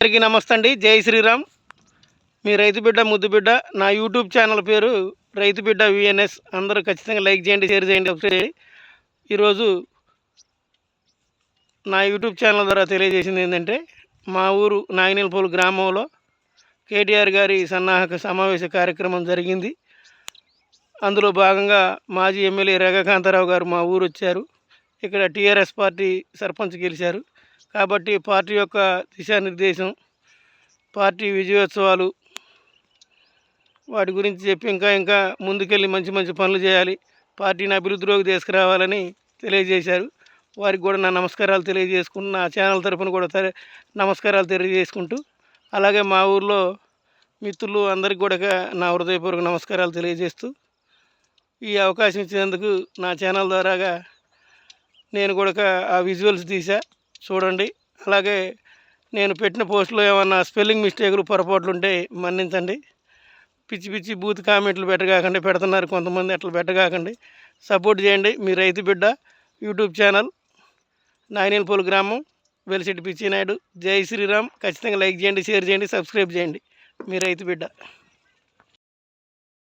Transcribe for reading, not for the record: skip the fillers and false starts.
అందరికీ నమస్తే అండి. జై శ్రీరామ్. మీ రైతు బిడ్డ ముద్దు బిడ్డ. నా యూట్యూబ్ ఛానల్ పేరు రైతు బిడ్డ విఎన్ఎస్. అందరూ ఖచ్చితంగా లైక్ చేయండి, షేర్ చేయండి, సబ్స్క్రైబ్ చేయండి. ఈరోజు నా యూట్యూబ్ ఛానల్ ద్వారా తెలియజేసింది ఏంటంటే, మా ఊరు నాగినేలపల్లి గ్రామంలో కేటీఆర్ గారి సన్నాహక సమావేశ కార్యక్రమం జరిగింది. అందులో భాగంగా మాజీ ఎమ్మెల్యే రేఖాకాంతారావు గారు మా ఊరు వచ్చారు. ఇక్కడ టీఆర్ఎస్ పార్టీ సర్పంచ్ గెలిచారు కాబట్టి పార్టీ యొక్క దిశానిర్దేశం, పార్టీ విజయోత్సవాలు, వాటి గురించి చెప్పి ఇంకా ముందుకెళ్ళి మంచి మంచి పనులు చేయాలి, పార్టీని అభివృద్ధిలోకి తీసుకురావాలని తెలియజేశారు. వారికి కూడా నా నమస్కారాలు తెలియజేసుకుంటూ, నా ఛానల్ తరఫున కూడా నమస్కారాలు తెలియజేసుకుంటూ, అలాగే మా ఊర్లో మిత్రులు అందరికీ కూడా నా హృదయపూర్వక నమస్కారాలు తెలియజేస్తూ, ఈ అవకాశం ఇచ్చినందుకు నా ఛానల్ ద్వారాగా నేను కూడా ఆ విజువల్స్ తీసా, చూడండి. అలాగే నేను పెట్టిన పోస్టులో ఏమన్నా స్పెల్లింగ్ మిస్టేకులు, పొరపాట్లు ఉంటే మన్నించండి. పిచ్చి పిచ్చి బూత్ కామెంట్లు పెట్టగాకండి, పెడుతున్నారు కొంతమంది, అట్లా పెట్టగాకండి. సపోర్ట్ చేయండి. మీ రైతు బిడ్డ యూట్యూబ్ ఛానల్, నాగినేలపల్లి గ్రామం, వెలిశెట్టి పిచ్చినాయుడు. జై శ్రీరామ్. ఖచ్చితంగా లైక్ చేయండి, షేర్ చేయండి, సబ్స్క్రైబ్ చేయండి. మీ రైతు బిడ్డ.